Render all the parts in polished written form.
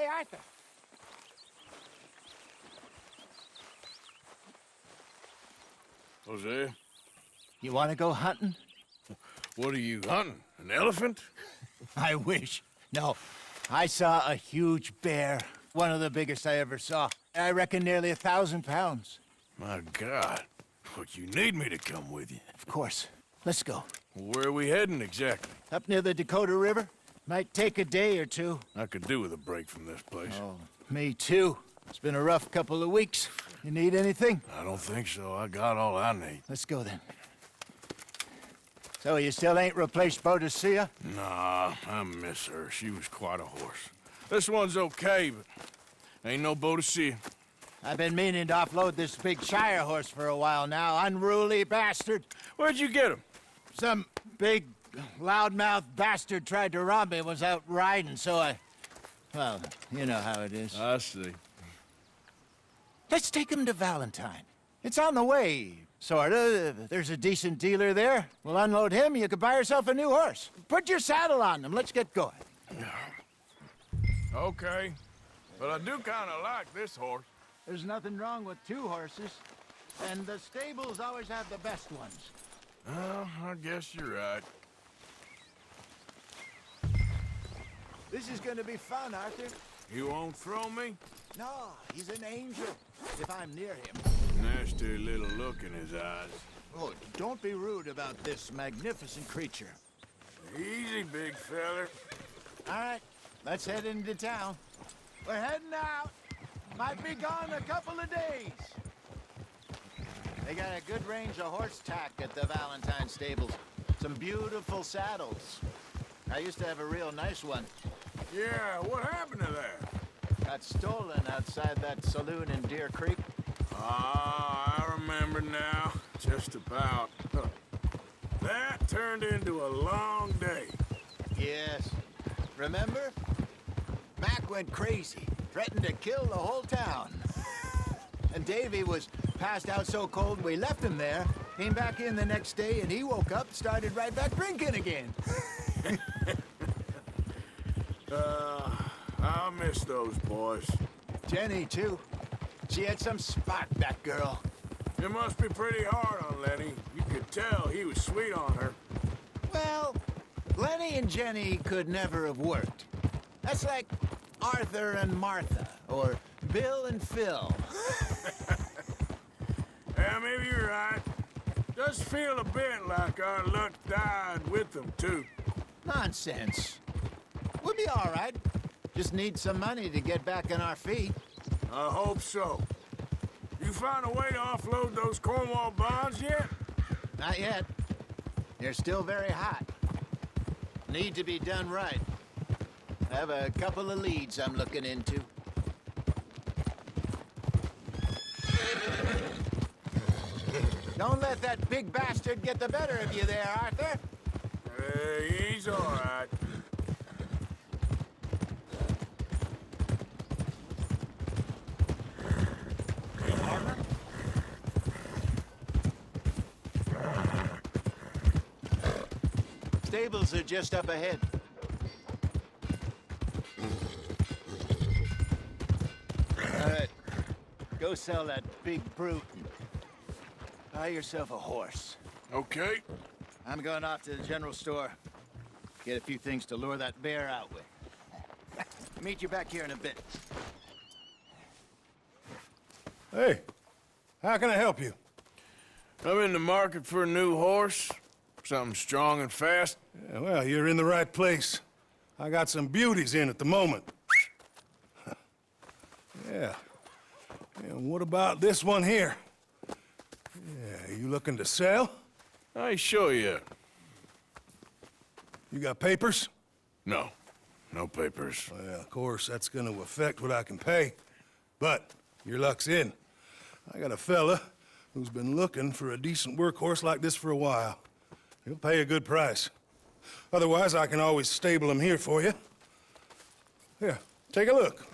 Arthur. Jose, You want to go hunting? what are you hunting? An elephant? I wish. No. I saw a huge bear. One of the biggest I ever saw. I reckon nearly 1,000 pounds. My God. What, you need me to come with you? Of course. Let's go. Where are we heading exactly? Up near the Dakota River. Might take a day or two. I could do with a break from this place. Oh, me too. It's been a rough couple of weeks. You need anything? I don't think so. I got all I need. Let's go then. So you still ain't replaced Boadicea? Nah, I miss her. She was quite a horse. This one's okay, but ain't no Boadicea. I've been meaning to offload this big Shire horse for a while now. Unruly bastard. Where'd you get him? Some big, loudmouth bastard tried to rob me and was out riding, so I... Well, you know how it is. I see. Let's take him to Valentine. It's on the way, sorta. There's a decent dealer there. We'll unload him, you could buy yourself a new horse. Put your saddle on him, let's get going. Okay, but I do kind of like this horse. There's nothing wrong with two horses, and the stables always have the best ones. Well, I guess you're right. This is gonna be fun, Arthur. You won't throw me? No, he's an angel, if I'm near him. Nasty little look in his eyes. Oh, don't be rude about this magnificent creature. Easy, big feller. All right, let's head into town. We're heading out. Might be gone a couple of days. They got a good range of horse tack at the Valentine stables. Some beautiful saddles. I used to have a real nice one. Yeah, what happened to that? Got stolen outside that saloon in Deer Creek. Ah, I remember now. Just about. That turned into a long day. Yes. Remember? Mac went crazy. Threatened to kill the whole town. And Davy was passed out so cold we left him there. Came back in the next day and he woke up, started right back drinking again. I'll miss those boys. Jenny, too. She had some spark, that girl. It must be pretty hard on Lenny. You could tell he was sweet on her. Well, Lenny and Jenny could never have worked. That's like Arthur and Martha, or Bill and Phil. Yeah, maybe you're right. Does feel a bit like our luck died with them, too. Nonsense. We'll be all right. Just need some money to get back on our feet. I hope so. You find a way to offload those Cornwall bonds yet? Not yet. They're still very hot. Need to be done right. I have a couple of leads I'm looking into. Don't let that big bastard get the better of you there, Arthur. Hey, he's all right. Stables are just up ahead. All right. Go sell that big brute and buy yourself a horse. Okay. I'm going off to the general store. Get a few things to lure that bear out with. Meet you back here in a bit. Hey, how can I help you? I'm in the market for a new horse. Something strong and fast. Yeah, well, you're in the right place. I got some beauties in at the moment. Yeah. And what about this one here? Yeah, you looking to sell? I show you. You got papers? No. No papers. Well, of course, that's gonna affect what I can pay. But your luck's in. I got a fella who's been looking for a decent workhorse like this for a while. He'll pay a good price. Otherwise, I can always stable him here for you. Here, take a look.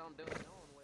around doing no one will.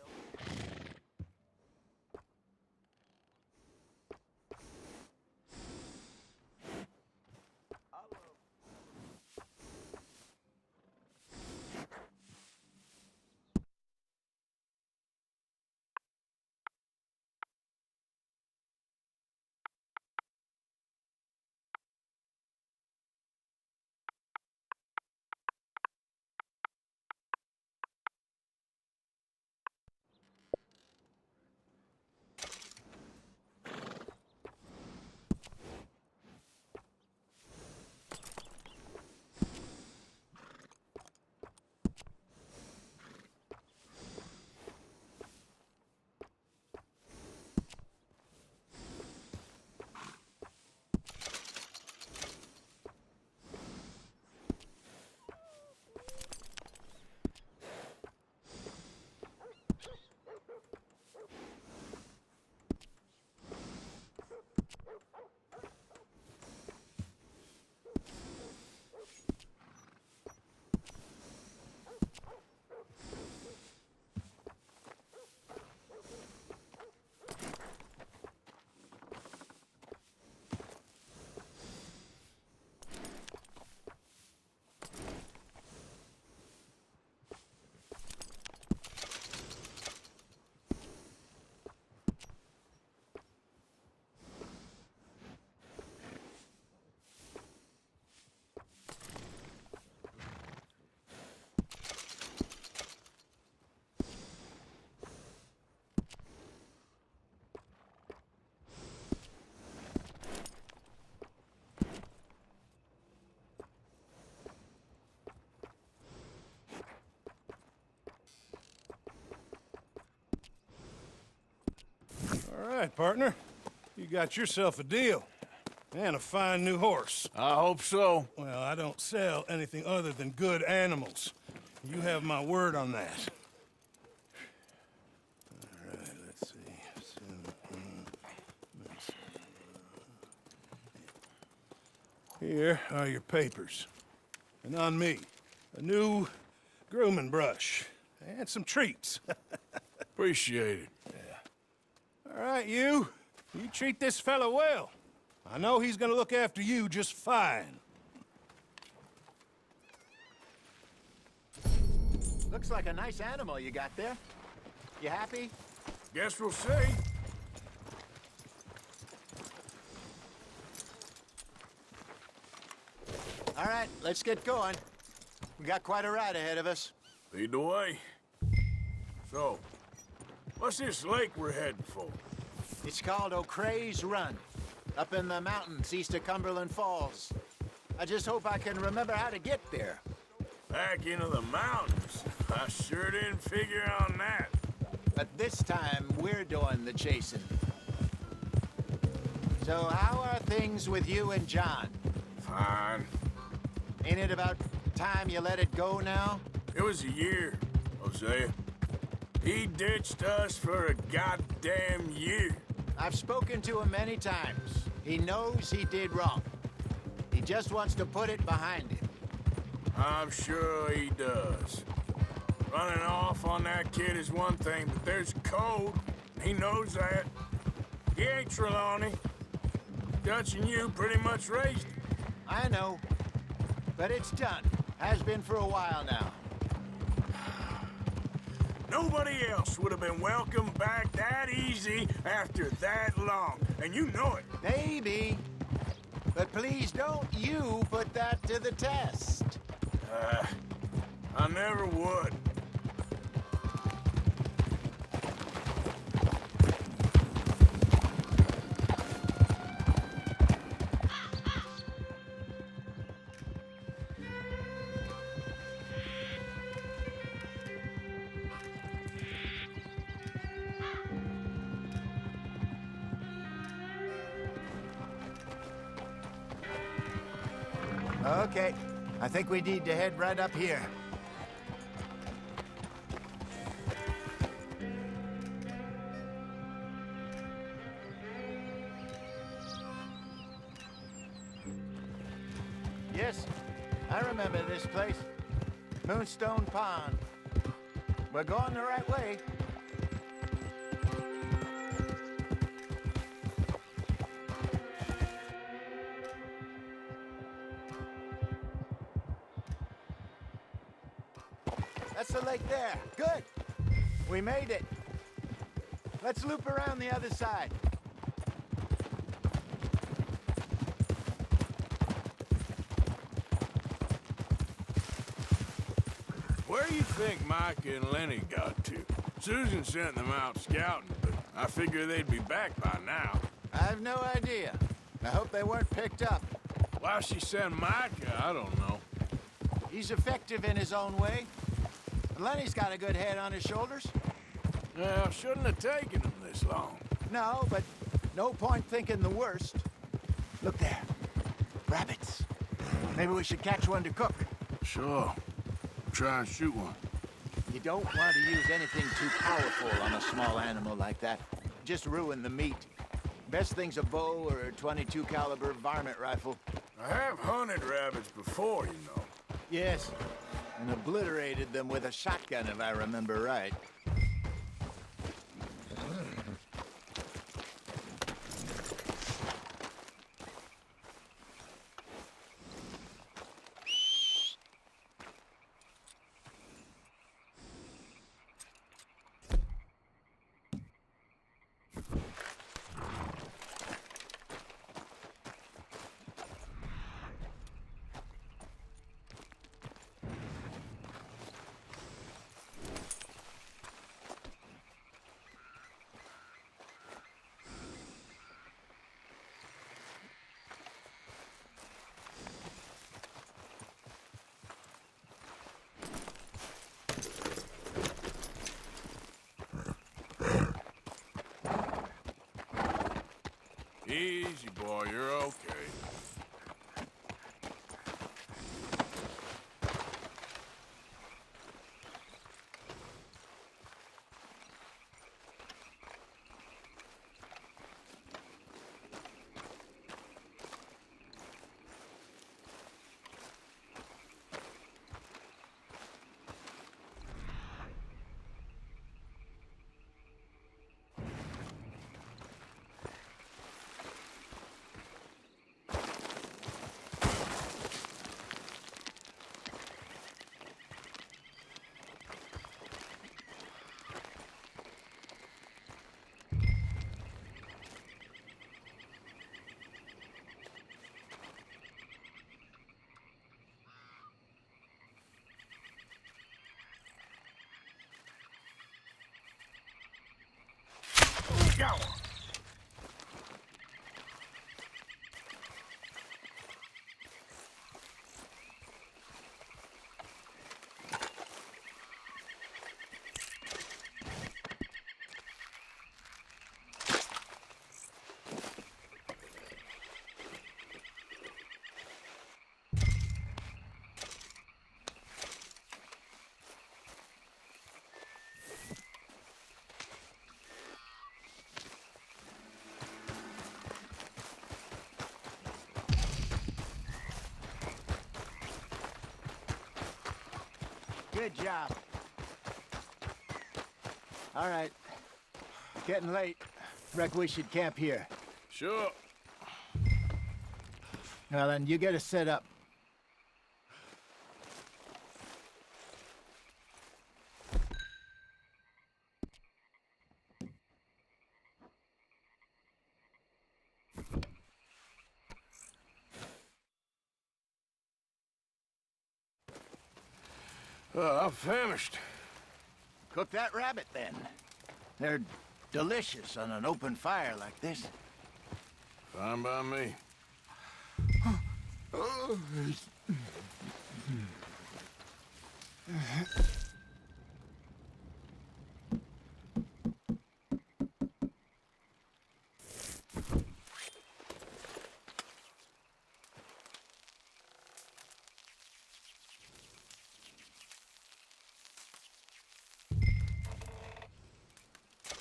All right, partner. You got yourself a deal. And a fine new horse. I hope so. Well, I don't sell anything other than good animals. You have my word on that. All right, let's see. Here are your papers. And on me, a new grooming brush. And some treats. Appreciate it. All right, you. You treat this fella well. I know he's gonna look after you just fine. Looks like a nice animal you got there. You happy? Guess we'll see. All right, let's get going. We got quite a ride ahead of us. Lead the way. So, what's this lake we're heading for? It's called O'Creagh's Run, up in the mountains east of Cumberland Falls. I just hope I can remember how to get there. Back into the mountains? I sure didn't figure on that. But this time, we're doing the chasing. So how are things with you and John? Fine. Ain't it about time you let it go now? It was a year, Hosea. He ditched us for a goddamn year. I've spoken to him many times. He knows he did wrong. He just wants to put it behind him. I'm sure he does. Running off on that kid is one thing, but there's code. He knows that. He ain't Trelawney. Dutch and you pretty much raised him. I know. But it's done. Has been for a while now. Nobody else would have been welcomed back that easy after that long, and you know it. Maybe. But please don't you put that to the test. I never would. Okay. I think we need to head right up here. Yes, I remember this place. Moonstone Pond. We're going the right way. That's the lake there. Good. We made it. Let's loop around the other side. Where do you think Mike and Lenny got to? Susan sent them out scouting, but I figure they'd be back by now. I have no idea. I hope they weren't picked up. Why she sent Micah, I don't know. He's effective in his own way. Lenny's got a good head on his shoulders. Well, shouldn't have taken them this long. No, but no point thinking the worst. Look there. Rabbits. Maybe we should catch one to cook. Sure. Try and shoot one. You don't want to use anything too powerful on a small animal like that. Just ruin the meat. Best thing's a bow or a .22 caliber varmint rifle. I have hunted rabbits before, you know. Yes, and obliterated them with a shotgun if I remember right. Easy, boy, you're okay. Go! Good job. All right. Getting late. Reckon we should camp here. Sure. Well, then you get us set up. I'm famished. Cook that rabbit, then. They're delicious on an open fire like this. Fine by me.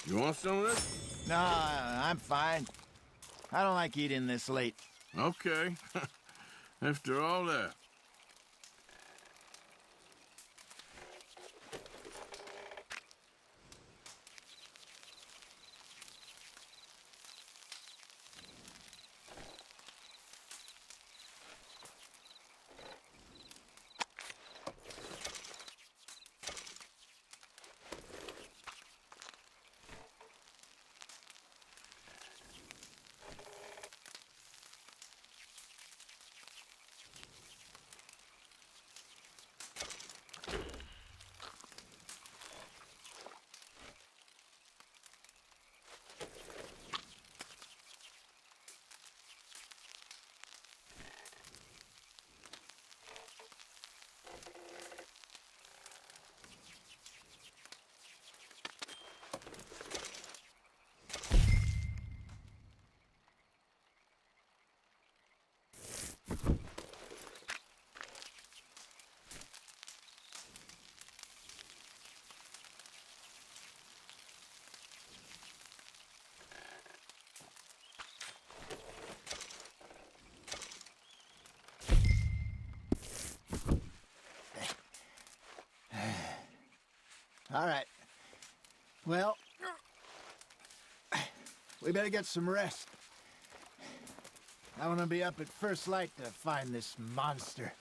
You want some of this? No, I'm fine. I don't like eating this late. Okay. After all that. All right. Well, we better get some rest. I want to be up at first light to find this monster.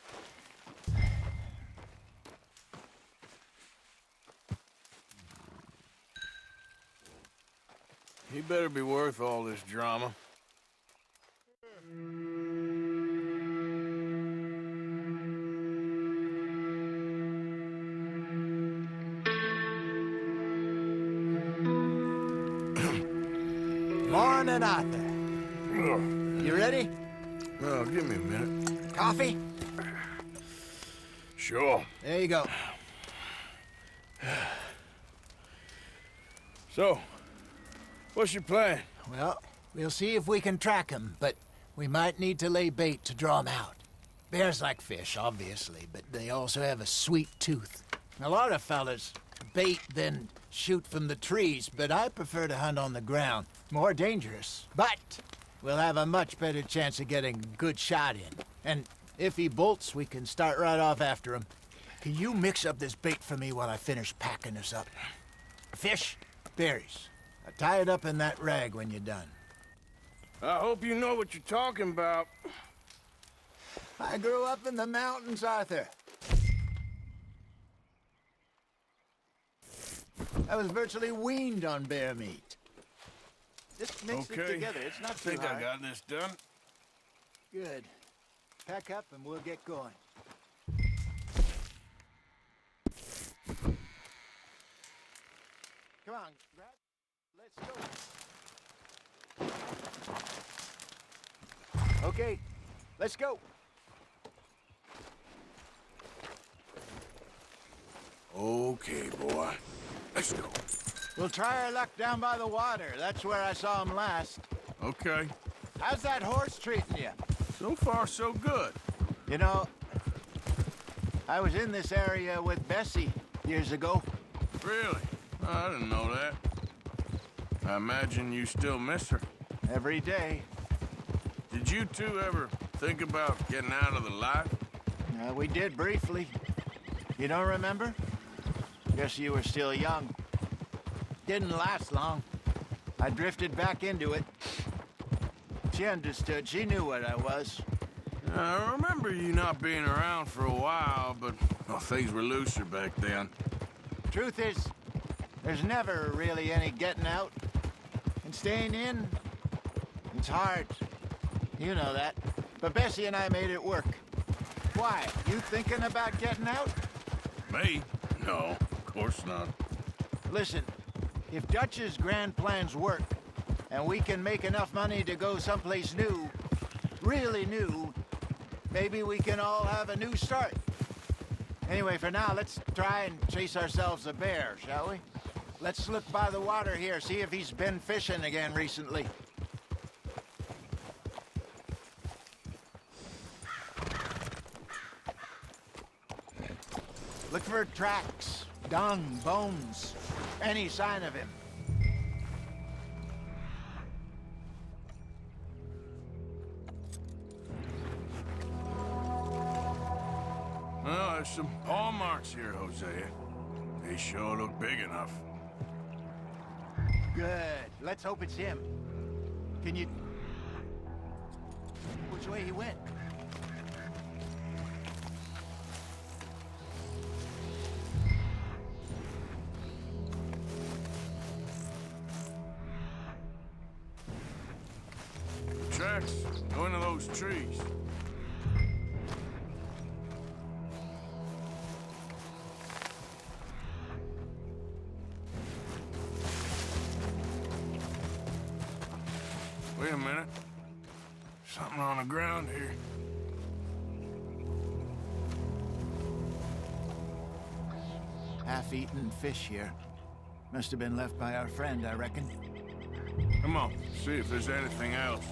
He better be worth all this drama. Morning, Arthur. You ready? Well, give me a minute. Coffee? Sure. There you go. So, what's your plan? Well, we'll see if we can track him, but we might need to lay bait to draw him out. Bears like fish, obviously, but they also have a sweet tooth. A lot of fellas bait, then shoot from the trees, but I prefer to hunt on the ground. More dangerous. But we'll have a much better chance of getting a good shot in. And if he bolts, we can start right off after him. Can you mix up this bait for me while I finish packing this up? Fish, berries. I'll tie it up in that rag when you're done. I hope you know what you're talking about. I grew up in the mountains, Arthur. I was virtually weaned on bear meat. Just mix it Okay. together. It's not I too think hard. I got this done. Good. Pack up and we'll get going. Come on, grab. Let's go. Okay, let's go. Okay, boy. Let's go. We'll try our luck down by the water. That's where I saw him last. Okay. How's that horse treating you? So far, so good. You know, I was in this area with Bessie years ago. Really? I didn't know that. I imagine you still miss her. Every day. Did you two ever think about getting out of the life? We did briefly. You don't remember? Guess you were still young. Didn't last long. I drifted back into it. She understood. She knew what I was. I remember you not being around for a while, but well, things were looser back then. Truth is, there's never really any getting out. And staying in, it's hard. You know that. But Bessie and I made it work. Why? You thinking about getting out? Me? No, of course not. Listen, if Dutch's grand plans work, and we can make enough money to go someplace new, really new, maybe we can all have a new start. Anyway, for now, let's try and chase ourselves a bear, shall we? Let's look by the water here, see if he's been fishing again recently. Look for tracks, dung, bones, any sign of him. Well, there's some paw marks here, Hosea. They sure look big enough. Good. Let's hope it's him. Can you... Which way he went? Tracks go into those trees. Wait a minute. Something on the ground here. Half-eaten fish here. Must have been left by our friend, I reckon. Come on, see if there's anything else.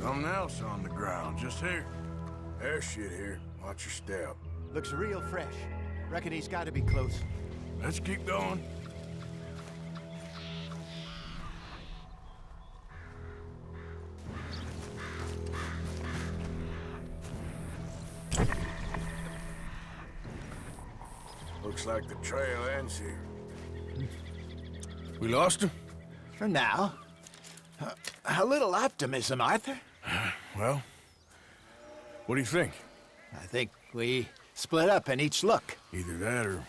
Something else on the ground, just here. There's shit here. Watch your step. Looks real fresh. Reckon he's got to be close. Let's keep going. Looks like the trail ends here. We lost him? For now. A little optimism, Arthur. Well, what do you think? I think we split up and each look. Either that or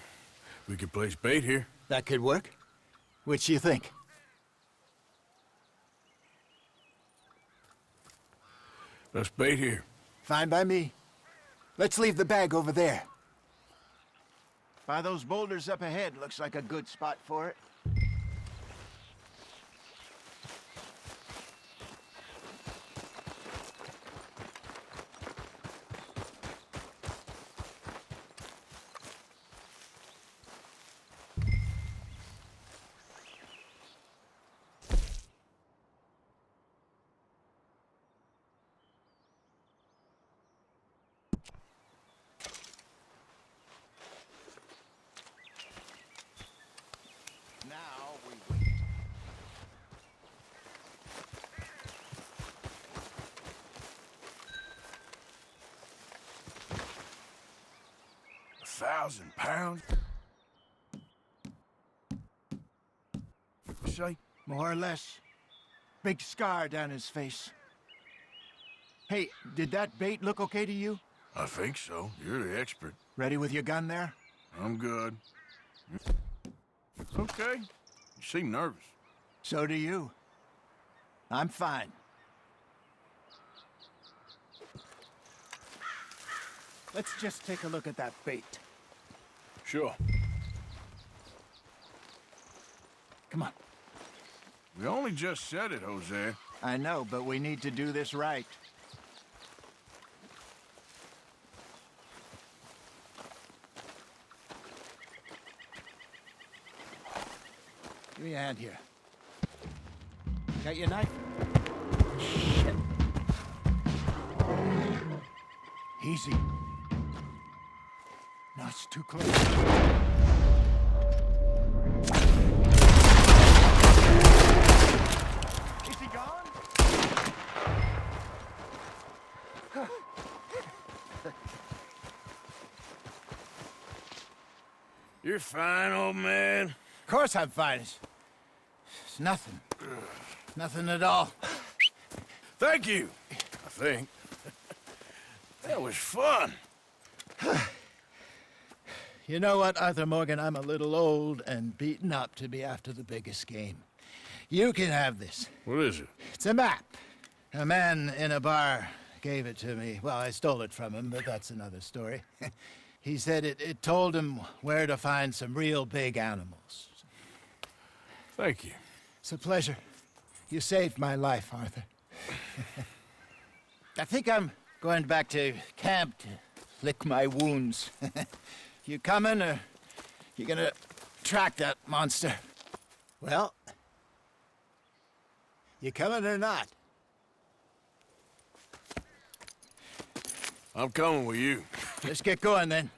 we could place bait here. That could work. Which you think? Let's bait here. Fine by me. Let's leave the bag over there. By those boulders up ahead, looks like a good spot for it. Now we wait. £1,000? You say? More or less. Big scar down his face. Hey, did that bait look okay to you? I think so. You're the expert. Ready with your gun there? I'm good. Okay. You seem nervous. So do you. I'm fine. Let's just take a look at that bait. Sure. Come on. We only just said it, Jose. I know, but we need to do this right. Give me a hand here. Got your knife? Shit. Easy. No, it's too close. Is he gone? You're fine, old man. Of course I'm fine. It's nothing. Nothing at all. Thank you, I think. That was fun. You know what, Arthur Morgan? I'm a little old and beaten up to be after the biggest game. You can have this. What is it? It's a map. A man in a bar gave it to me. Well, I stole it from him, but that's another story. He said it told him where to find some real big animals. Thank you. It's a pleasure. You saved my life, Arthur. I think I'm going back to camp to lick my wounds. You coming, or you gonna track that monster? Well, you coming or not? I'm coming with you. Let's get going, then.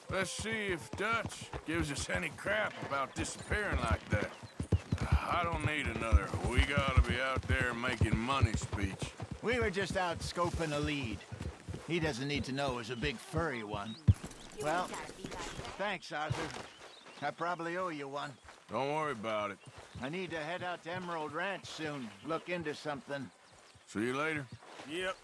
Let's see if Dutch gives us any crap about disappearing like that. I don't need another "we gotta be out there making money" speech. We were just out scoping a lead. He doesn't need to know it was a big furry one. Well, thanks, Arthur. I probably owe you one. Don't worry about it. I need to head out to Emerald Ranch soon. Look into something. See you later. Yep.